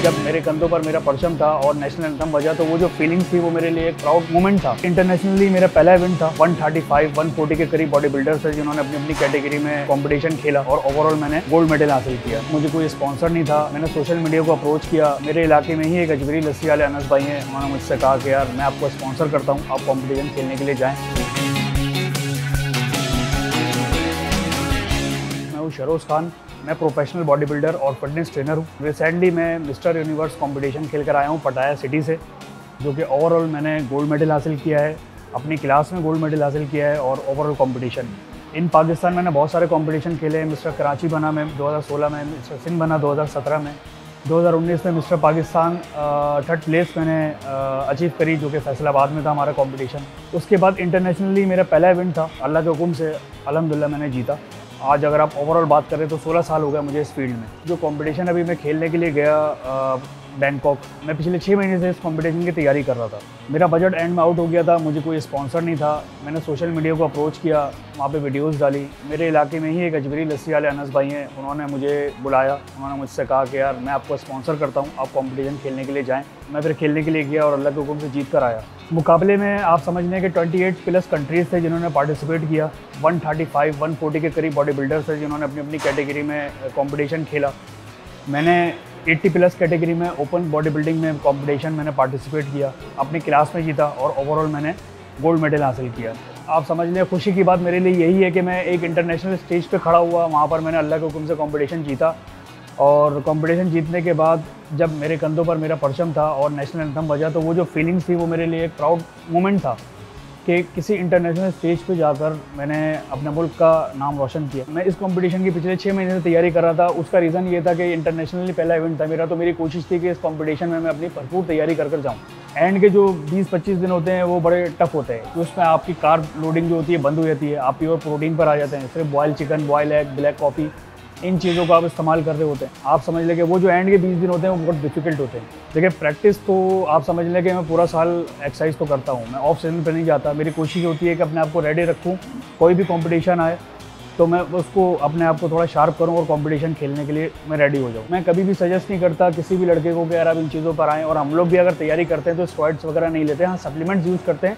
जब मेरे कंधों पर मेरा परचम था और नेशनल एंथम बजा तो वो जो फीलिंग थी वो मेरे लिए एक प्राउड मोमेंट था। इंटरनेशनली मेरा पहला इवेंट था। 135-140 के करीब बॉडी बिल्डर्स है जिन्होंने अपनी अपनी कैटेगरी में कंपटीशन खेला और ओवरऑल मैंने गोल्ड मेडल हासिल किया। मुझे कोई स्पॉन्सर नहीं था, मैंने सोशल मीडिया को अप्रोच किया। मेरे इलाके में ही एक अजमेरी लस्सी वाले अनस भाई हैं, उन्होंने मुझसे कहा कि यार मैं आपको स्पॉन्सर करता हूँ, आप कॉम्पिटिशन खेलने के लिए जाएँ। मैं हूँ शरोज खान, मैं प्रोफेशनल बॉडी बिल्डर और फिटनेस ट्रेनर हूँ। रिसेंटली मैं मिस्टर यूनिवर्स कंपटीशन खेल कर आया हूँ पटाया सिटी से, जो कि ओवरऑल मैंने गोल्ड मेडल हासिल किया है, अपनी क्लास में गोल्ड मेडल हासिल किया है और ओवरऑल कंपटीशन इन पाकिस्तान मैंने बहुत सारे कंपटीशन खेले हैं। मिस्टर कराची बना मैं 2016 में, मिस्टर सिंध बना 2017 में, 2019 में मिस्टर पाकिस्तान थर्ड प्लेस मैंने अचीव करी, जो कि फैसलाबाद में था हमारा कंपटीशन। उसके बाद इंटरनेशनली मेरा पहला इवेंट था, अल्लाह के हुक्म से अल्हम्दुलिल्लाह मैंने जीता। आज अगर आप ओवरऑल बात करें तो 16 साल हो गया मुझे इस फील्ड में। जो कंपटीशन अभी मैं खेलने के लिए गया बैंकॉक, मैं पिछले 6 महीने से इस कंपटीशन की तैयारी कर रहा था। मेरा बजट एंड में आउट हो गया था, मुझे कोई स्पॉन्सर नहीं था। मैंने सोशल मीडिया को अप्रोच किया, वहाँ पे वीडियोस डाली। मेरे इलाके में ही एक अजमेरी लस्सी वाले अनस भाई हैं, उन्होंने मुझे बुलाया, उन्होंने मुझसे कहा कि यार मैं आपको स्पॉन्सर करता हूँ, आप कॉम्पिटिशन खेलने के लिए जाएँ। मैं फिर खेलने के लिए गया और अल्लाह के हुक्म से जीत कर आया। मुकाबले में आप समझ लें कि 28+ कंट्रीज़ थे जिन्होंने पार्टिसिपेट किया। 135-140 के करीब बॉडी बिल्डर्स थे जिन्होंने अपनी अपनी कैटेगरी में कंपटीशन खेला। मैंने 80+ कैटेगरी में ओपन बॉडी बिल्डिंग में कंपटीशन मैंने पार्टिसिपेट किया, अपनी क्लास में जीता और ओवरऑल मैंने गोल्ड मेडल हासिल किया। आप समझ लें खुशी की बात मेरे लिए यही है कि मैं एक इंटरनेशनल स्टेज पे खड़ा हुआ, वहाँ पर मैंने अल्लाह के हुक्म से कंपटीशन जीता और कंपटीशन जीतने के बाद जब मेरे कंधों पर मेरा परचम था और नेशनल एंथम बजा तो वो जो फीलिंग्स थी वो मेरे लिए एक प्राउड मोमेंट था कि किसी इंटरनेशनल स्टेज पे जाकर मैंने अपने मुल्क का नाम रोशन किया। मैं इस कंपटीशन की पिछले 6 महीने से तैयारी कर रहा था। उसका रीज़न ये था कि इंटरनेशनली पहला इवेंट था मेरा, तो मेरी कोशिश थी कि इस कंपटीशन में मैं अपनी भरपूर तैयारी कर जाऊँ। एंड के जो 20-25 दिन होते हैं वो बड़े टफ होते हैं, तो उसमें आपकी कार्ब लोडिंग जो होती है बंद हो जाती है, आप प्योर प्रोटीन पर आ जाते हैं। सिर्फ boil chicken, boil egg, black coffee, इन चीज़ों का आप इस्तेमाल कर रहे होते हैं। आप समझ लें कि वो जो एंड के 20 दिन होते हैं वो बहुत डिफिकल्ट होते हैं। देखिए प्रैक्टिस तो आप समझ लें कि मैं पूरा साल एक्सरसाइज तो करता हूँ, मैं ऑफ सीजन पर नहीं जाता। मेरी कोशिश होती है कि अपने आप को रेडी रखूँ, कोई भी कंपटीशन आए तो मैं उसको अपने आप को थोड़ा शार्प करूँ और कंपटीशन खेलने के लिए मैं रेडी हो जाऊँ। मैं कभी भी सजेस्ट नहीं करता किसी भी लड़के को कि यार आप इन चीज़ों पर आएँ। और हम लोग भी अगर तैयारी करते हैं तो स्टेरॉइड्स वगैरह नहीं लेते, हाँ सप्लीमेंट्स यूज़ करते हैं।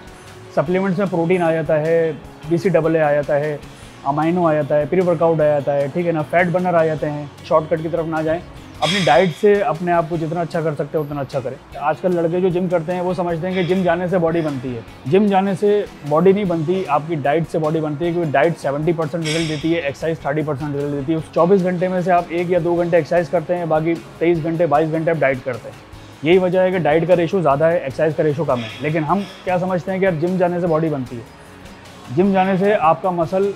सप्लीमेंट्स में प्रोटीन आ जाता है, BCAA आ जाता है, अमाइनो आ जाता है, प्री वर्कआउट आ जाता है, ठीक है ना, फैट बर्नर आ जाते हैं। शॉर्टकट की तरफ ना जाएं, अपनी डाइट से अपने आप को जितना अच्छा कर सकते हैं उतना अच्छा करें। आजकल लड़के जो जिम करते हैं वो समझते हैं कि जिम जाने से बॉडी बनती है। जिम जाने से बॉडी नहीं बनती, आपकी डाइट से बॉडी बनती है, क्योंकि डाइट 70% रिजल्ट देती है, एक्सरसाइज 30% रिजल्ट देती है। उस 24 घंटे में से आप 1 या 2 घंटे एक्सरसाइज करते हैं, बाकी 23 घंटे 22 घंटे आप डाइट करते हैं। यही वजह है कि डाइट का रेशो ज़्यादा है, एक्सरसाइज का रेशो कम है। लेकिन हम क्या समझते हैं कि यार जिम जाने से बॉडी बनती है। जिम जाने से आपका मसल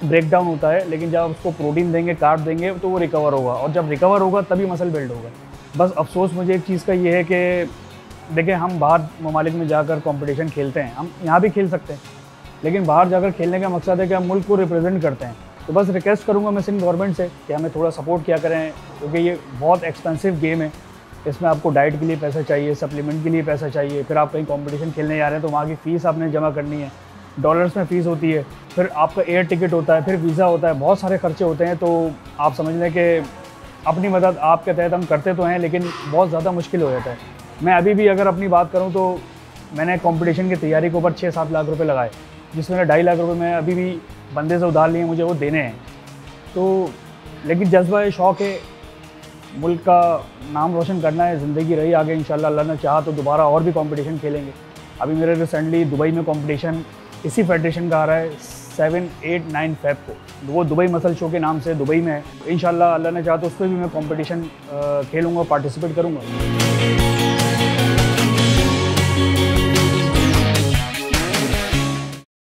ब्रेक डाउन होता है, लेकिन जब आप उसको प्रोटीन देंगे, कार्ब देंगे तो वो रिकवर होगा, और जब रिकवर होगा तभी मसल बिल्ड होगा। बस अफसोस मुझे एक चीज़ का ये है कि देखिए हम बाहर ममालिक में जाकर कंपटीशन खेलते हैं, हम यहाँ भी खेल सकते हैं, लेकिन बाहर जाकर खेलने का मकसद है कि हम मुल्क को रिप्रेजेंट करते हैं। तो बस रिक्वेस्ट करूँगा मैं सिंध गवर्नमेंट से कि हमें थोड़ा सपोर्ट किया करें, क्योंकि ये बहुत एक्सपेंसिव गेम है। इसमें आपको डाइट के लिए पैसा चाहिए, सप्लीमेंट के लिए पैसा चाहिए, फिर आप कहीं कॉम्पिटिशन खेलने जा रहे हैं तो वहाँ की फ़ीस आपने जमा करनी है, डॉलर्स में फ़ीस होती है, फिर आपका एयर टिकट होता है, फिर वीज़ा होता है, बहुत सारे खर्चे होते हैं। तो आप समझ लें कि अपनी मदद आपके तहत हम करते तो हैं, लेकिन बहुत ज़्यादा मुश्किल हो जाता है। मैं अभी भी अगर अपनी बात करूं तो मैंने कंपटीशन की तैयारी के ऊपर 6-7 लाख रुपए लगाए, जिसमें 2.5 लाख रुपए मैं अभी भी बंदे से उधार लिए, मुझे वो देने हैं। तो लेकिन जज्बा है, शौक़ है, मुल्क का नाम रोशन करना है, ज़िंदगी रही आगे इंशाल्लाह अल्लाह ने चाहा तो दोबारा और भी कंपटीशन खेलेंगे। अभी मेरे रिसेंटली दुबई में कंपटीशन इसी फेडरेशन का आ रहा है 7, 8, 9 फ़ेब को, वो दुबई मसल शो के नाम से दुबई में है। इंशाल्लाह अल्लाह ने चाहा तो उस पर भी मैं कंपटीशन खेलूँगा, पार्टिसिपेट करूँगा।